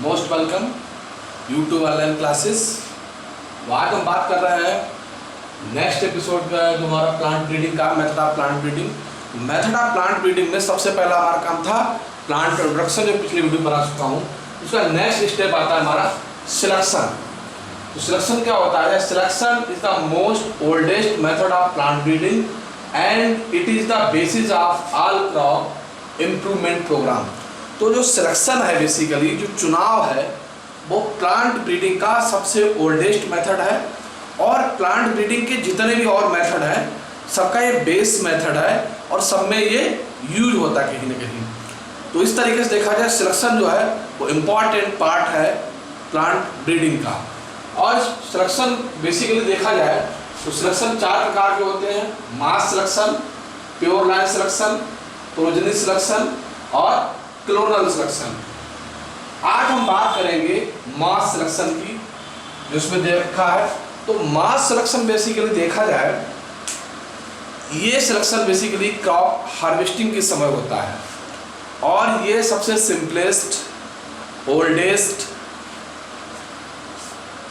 Most welcome YouTube online classes. आज हम बात कर रहे हैं नेक्स्ट एपिसोड का जो हमारा प्लांट ब्रीडिंग का method of plant breeding. Method of plant breeding में सबसे पहला हमारा काम था प्लांट इंट्रोडक्शन, जो पिछली वीडियो बना चुका हूँ। उसका नेक्स्ट स्टेप आता है हमारा सिलेक्शन। तो सिलेक्शन क्या होता है? Selection is the most oldest method of plant breeding and it is the basis of all crop improvement programme. तो जो सिलेक्शन है, बेसिकली जो चुनाव है, वो प्लांट ब्रीडिंग का सबसे ओल्डेस्ट मेथड है। और प्लांट ब्रीडिंग के जितने भी और मेथड हैं, सबका ये बेस मेथड है और सब में ये यूज होता है कहीं ना कहीं। तो इस तरीके से देखा जाए, सिलेक्शन जो है वो इम्पॉर्टेंट पार्ट है प्लांट ब्रीडिंग का। और सिलेक्शन बेसिकली देखा जाए तो सिलेक्शन 4 प्रकार के होते हैं: mass selection, pure line selection, progeny selection और क्लोनल सिलेक्शन। आज हम बात करेंगे मास सिलेक्शन की, जिसमें दे रखा है। तो मास सिलेक्शन बेसिकली देखा जाए, ये सिलेक्शन बेसिकली क्रॉप हार्वेस्टिंग के समय होता है और ये सबसे सिंपलेस्ट ओल्डेस्ट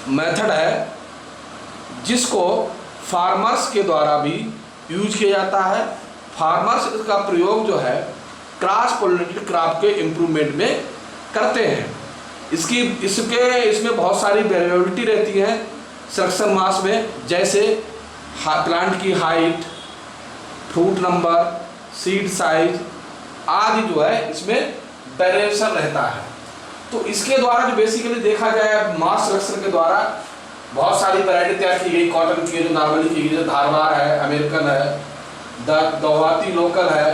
मेथड है, जिसको फार्मर्स के द्वारा भी यूज किया जाता है। फार्मर्स इसका प्रयोग जो है क्रॉस पोलिनेटेड क्रॉप के इम्प्रूवमेंट में करते हैं। इसमें बहुत सारी वेरिएबिलिटी रहती है सिलेक्शन मास में, जैसे प्लांट की height, fruit number, seed size आदि जो है इसमें वेरिएशन रहता है। तो इसके द्वारा जो बेसिकली देखा जाए, मास सिलेक्शन के द्वारा बहुत सारी वैरायटी तैयार की गई। कॉटन की जो नॉर्मली की गई, जैसे धारवार है, अमेरिकन है, दवाती लोकल है,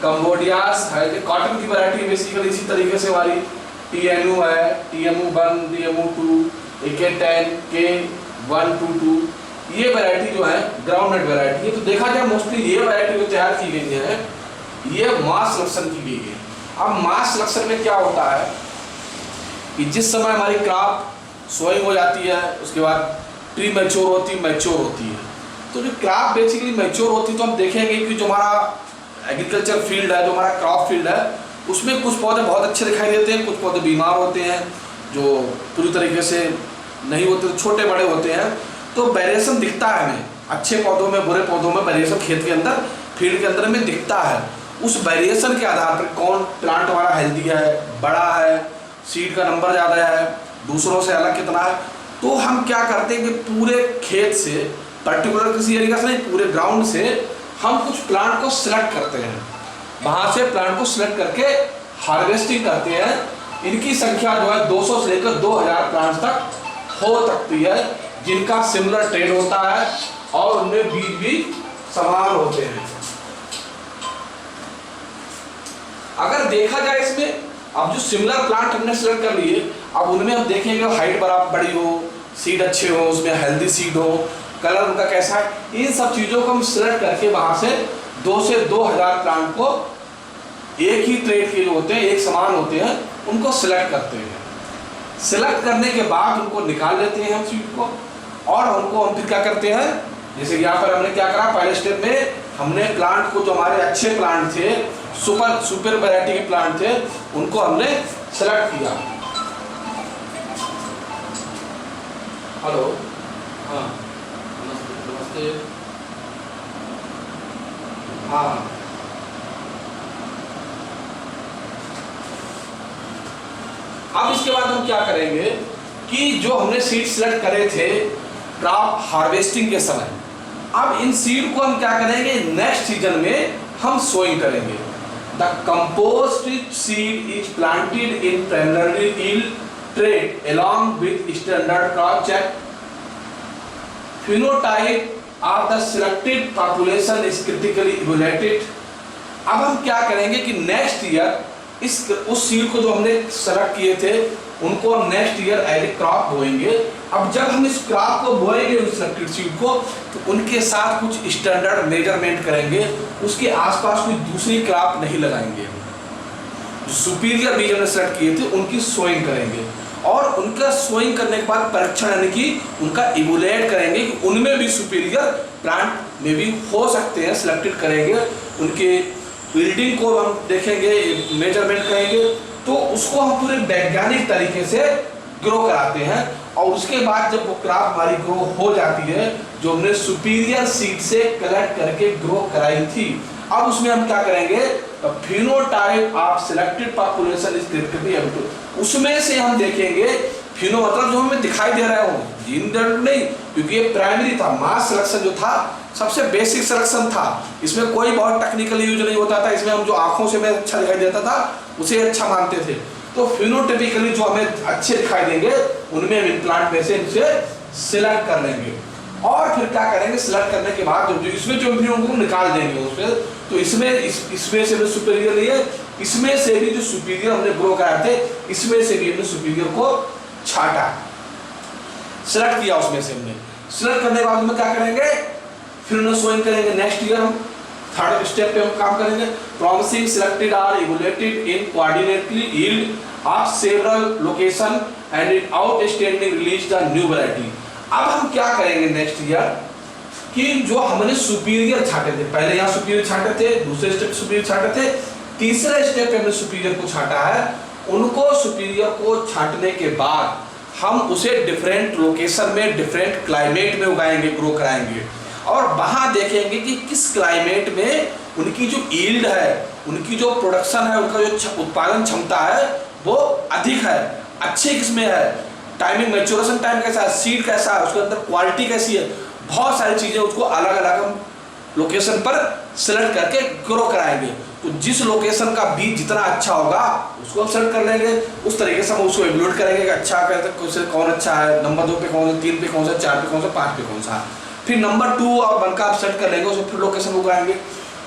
कंबोडियास है। जो कॉटन की वैरायटी बेसिकली इसी तरीके से हमारी TMU है, TMU1, TMU2, AK10, K122, ये वैरायटी जो है ग्राउंडनट वैरायटी है। तो देखा जाए मोस्टली ये वैरायटी जो तैयार की गई है, ये मास सिलेक्शन की गई है। अब मास सिलेक्शन में क्या होता है कि जिस समय हमारी क्रॉप सोइंग हो जाती है, उसके बाद प्री मैच्योर होती है, मैच्योर होती है। तो जो क्रॉप बेसिकली मैच्योर होती है, तो हम देखेंगे कि जो हमारा एग्रीकल्चर फील्ड है, जो हमारा क्रॉप फील्ड है, उसमें कुछ पौधे बहुत अच्छे दिखाई देते हैं, कुछ पौधे बीमार होते हैं, जो पूरी तरीके से नहीं होते, छोटे बड़े होते हैं। तो वेरिएशन दिखता है हमें, अच्छे पौधों में, बुरे पौधों में वेरिएशन खेत के अंदर, फील्ड के अंदर में दिखता है। उस वेरिएशन के आधार पर कौन प्लांट हमारा हेल्दी है, बड़ा है, सीड का नंबर ज़्यादा है, दूसरों से अलग कितना है, तो हम क्या करते हैं कि पूरे खेत से, पर्टिकुलर किसी एरिया से नहीं, पूरे ग्राउंड से हम कुछ प्लांट को सिलेक्ट करते हैं। वहाँ से प्लांट को सिलेक्ट करके हार्वेस्टिंग करते हैं। इनकी संख्या जो है 200 से लेकर 2000 प्लांट्स तक हो सकती है, जिनका सिमिलर ट्रेड होता है और उनमें बीज भी समान होते हैं। अगर देखा जाए इसमें, अब जो सिमिलर प्लांट हमने सिलेक्ट कर लिए, अब उनमें हम देखेंगे हाइट बड़ी हो, सीड अच्छे हो, उसमें हेल्दी सीड हो, कलर उनका कैसा है, इन सब चीज़ों को हम सिलेक्ट करके वहाँ से 2 से 2000 प्लांट को एक ही ट्रेड के जो होते हैं, एक समान होते हैं, उनको सिलेक्ट करते हैं। सिलेक्ट करने के बाद उनको निकाल लेते हैं हम सीड को, और उनको हम फिर क्या करते हैं, जैसे यहाँ पर हमने क्या करा, पहले स्टेप में हमने प्लांट को, जो हमारे अच्छे प्लांट थे, सुपर वैरायटी के प्लांट थे, उनको हमने सेलेक्ट किया। हेलो, हाँ नमस्ते। हाँ, अब इसके बाद हम क्या करेंगे कि जो हमने सीड सिलेक्ट करे थे क्रॉप हार्वेस्टिंग के समय, अब इन सीड को हम क्या करेंगे, नेक्स्ट सीजन में हम सोइंग करेंगे। The compost seed is planted in primary yield trade along with standard crop check. Phenotype of the selected population is critically evaluated. अब हम क्या करेंगे कि नेक्स्ट ईयर उस सीड को जो हमने सेलेक्ट किए थे, उनको हम next year as a crop बोएंगे। अब जब हम इस क्रॉप को बोएंगे, उस सेलेक्टेड सीड को, तो उनके साथ कुछ स्टैंडर्ड मेजरमेंट करेंगे, उसके आसपास कोई दूसरी क्रॉप नहीं लगाएंगे। जो सुपीरियर बीज हमने सेलेक्ट किए थे, उनकी सोइंग करेंगे, और उनका सोइंग करने के बाद परीक्षण यानी कि उनका इवोल्यूट करेंगे कि उनमें भी सुपीरियर प्लांट में भी हो सकते हैं, सिलेक्टेड करेंगे। उनके बिल्डिंग को हम देखेंगे, मेजरमेंट करेंगे, तो उसको हम पूरे वैज्ञानिक तरीके से ग्रो कराते हैं। और उसके बाद जब वो क्रॉप हमारी ग्रो हो जाती है, जो हमने सुपीरियर सीड से कलेक्ट करके ग्रो कराई थी, अब उसमें हम क्या करेंगे, phenotype of selected population is critically, उसमें से हम देखेंगे फिनो मतलब जो हमें दिखाई दे रहा है, जीन नहीं, क्योंकि ये प्राइमरी था। मास सिलेक्शन जो था सबसे बेसिक सिलेक्शन था, इसमें कोई बहुत टेक्निकल यूज नहीं होता था, इसमें हम जो आंखों से हमें अच्छा दिखाई देता था उसे अच्छा मानते थे। तो फिनोटाइपिकली जो हमें अच्छे दिखाई देंगे उनमें हम इम्प्लांट में से इनसे सिलेक्ट कर लेंगे। और फिर क्या करेंगे, सिलेक्ट करने के बाद जो इसमें जो भी उनको निकाल देंगे उसमें, तो इसमें से भी सुपीरियर लिए, इसमें से भी जो सुपीरियर हमने ग्रो कराए थे, इसमें से भी हमने सुपीरियर को छाटा, सिलेक्ट किया। उसमें से हमने सिलेक्ट करने के बाद में क्या करेंगे, फिर उन्हें सोइंग करेंगे। नेक्स्ट ईयर हम थर्ड स्टेप पे हम काम करेंगे। Promising selected are evaluated in coordinately yield of several location and in outstanding release the new variety. अब हम क्या करेंगे नेक्स्ट ईयर कि जो हमने सुपीरियर छाटे थे, पहले यहाँ सुपीरियर छाटे थे, दूसरे स्टेप सुपीरियर छाटे थे, तीसरे स्टेप पे हमने सुपीरियर को छाटा है। उनको सुपीरियर को छाटने के बाद हम उसे डिफरेंट लोकेशन में, डिफरेंट क्लाइमेट में उगाएंगे, ग्रो कराएंगे, और वहां देखेंगे कि किस क्लाइमेट में उनकी जो यील्ड है, उनकी जो प्रोडक्शन है, उनका जो उत्पादन क्षमता है वो अधिक है, अच्छी किस्में है, टाइमिंग मैच्योरेशन टाइम कैसा है, सीड कैसा है, उसके अंदर क्वालिटी कैसी है, बहुत सारी चीजें उसको अलग अलग हम लोकेशन पर सिलेक्ट करके ग्रो कराएंगे। तो जिस लोकेशन का बीज जितना अच्छा होगा उसको हम सेलेक्ट कर लेंगे, उस तरीके से हम उसको इवैल्यूएट करेंगे कि अच्छा कैसे, कौन अच्छा है, नंबर 2 पे कौन सा, 3 पे कौन सा, 4 पे कौन सा, 5 पे कौन सा। फिर नंबर 2 और 1 का आप सेट कर लेंगे, उसको फिर लोकेशन उगाएंगे।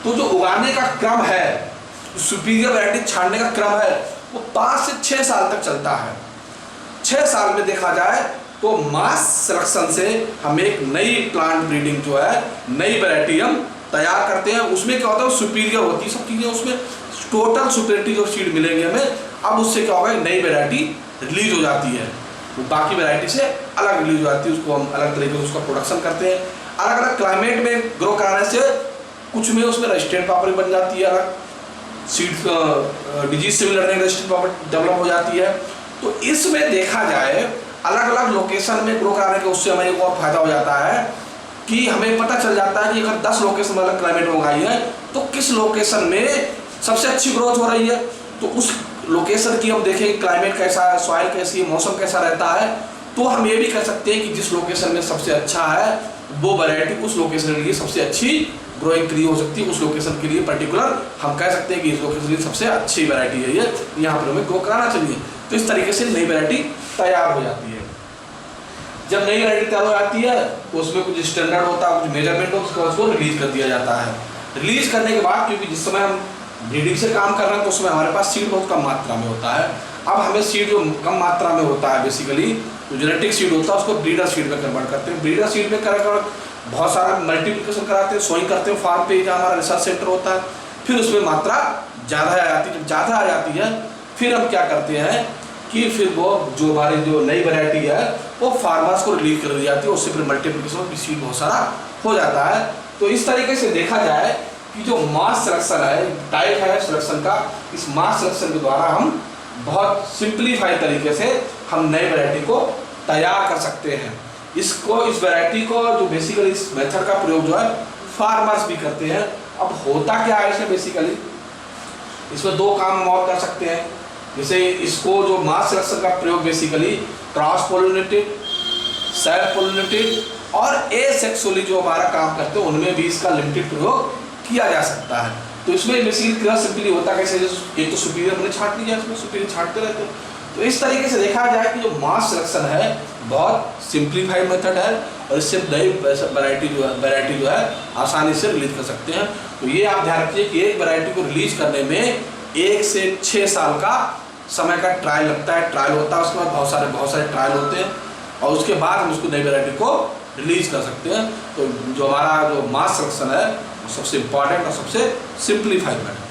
तो जो उगाने का क्रम है, सुपीरियर वैरायटी छाड़ने का क्रम है, वो 5 से 6 साल तक चलता है। 6 साल में देखा जाए तो मास सिलेक्शन से हम एक नई प्लांट ब्रीडिंग जो है, नई वैरायटी हम तैयार करते हैं। उसमें क्या होता है, सुपीरियर होती है सब चीज़ें, उसमें टोटल सुपीरियरिटी जो सीड मिलेंगे हमें, अब उससे क्या होगा, नई वैरायटी रिलीज हो जाती है, वो बाकी वैरायटी से अलग रिलीज हो जाती है, उसको हम अलग तरीके से उसका प्रोडक्शन करते हैं। अलग अलग क्लाइमेट में ग्रो कराने से कुछ में उसमें रेजिस्टेंट प्रॉपर्टी बन जाती है, अलग सीड डिजीज से भी लड़ने की रेजिस्टेंट प्रॉपर्टी डेवलप हो जाती है। तो इसमें देखा जाए अलग अलग लोकेशन में ग्रो कराने के उससे हमें एक और फायदा हो जाता है कि हमें पता चल जाता है कि अगर 10 लोकेशन अलग क्लाइमेट में उगाई है तो किस लोकेशन में सबसे अच्छी ग्रोथ हो रही है। तो उस लोकेशन की हम देखेंगे क्लाइमेट कैसा है, सॉइल कैसी है, मौसम कैसा रहता है, तो हम ये भी कह सकते हैं कि जिस लोकेशन में सबसे अच्छा है वो वैरायटी उस लोकेशन के लिए सबसे अच्छी ग्रोइंग ट्री हो सकती है। उस लोकेशन के लिए पर्टिकुलर हम कह सकते हैं कि इस लोकेशन के लिए सबसे अच्छी वैरायटी है ये, यहाँ पर हमें ग्रो कराना चाहिए। तो इस तरीके से नई वैरायटी तैयार हो जाती है। जब नई वैरायटी तैयार हो जाती है तो उसमें कुछ स्टैंडर्ड होता है, कुछ मेजरमेंट होता है, उसको रिलीज कर दिया जाता है। रिलीज करने के बाद क्योंकि जिस समय हम ब्रीडिंग से काम कर रहे हैं तो उसमें हमारे पास सीड बहुत कम मात्रा में होता है। अब हमें सीड जो कम मात्रा में होता है, बेसिकली जो जेनेटिक सीड होता है उसको ब्रीडर सीड में कन्वर्ट करते हैं। ब्रीडर सीड में कर बहुत सारा मल्टीप्लिकेशन कराते हैं, सोइंग करते हैं फार्म पे, जहाँ हमारा रिसर्च सेंटर होता है। फिर उसमें मात्रा ज़्यादा आ जाती है। जब ज़्यादा आ जाती है फिर हम क्या करते हैं कि फिर वो जो हमारी जो नई वैरायटी है वो फार्मर्स को रिलीज कर दी जाती है, उससे फिर मल्टीप्लिकेशन की सीड बहुत सारा हो जाता है। तो इस तरीके से देखा जाए कि जो मास सिलेक्शन है, टाइप है सिलेक्शन का, इस मास सिलेक्शन के द्वारा हम बहुत सिंप्लीफाइड तरीके से हम नई वैरायटी को तैयार कर सकते हैं। इसको, इस वैरायटी को जो बेसिकली इस मेथड का प्रयोग जो है फार्मर्स भी करते हैं। अब होता क्या है इसमें, बेसिकली इसमें 2 काम हम और कर सकते हैं। जैसे इसको जो मास सिलेक्शन का प्रयोग basically cross pollinated, self pollinated और एसेक्सुअली जो हमारा काम करते हैं उनमें भी इसका लिमिटेड प्रयोग किया जा सकता है। तो इसमें बेसिकली सिंपली होता कैसे, एक तो सुपीरियर हमने छाट लिया, इसमें सुपीरियर छाटते रहते हैं। तो इस तरीके से देखा जाए कि जो मास सिलेक्शन है बहुत सिंप्लीफाइड मेथड है और इससे नई वैरायटी जो है आसानी से रिलीज कर सकते हैं। तो ये आप ध्यान रखिए कि एक वैरायटी को रिलीज करने में 1 से 6 साल का समय का ट्रायल लगता है, ट्रायल होता है, उसके बाद बहुत सारे ट्रायल होते हैं और उसके बाद हम उसको नई वैरायटी को रिलीज कर सकते हैं। तो जो हमारा जो मास सिलेक्शन है वो सबसे इम्पॉर्टेंट और सबसे सिंप्लीफाइड मेथड है।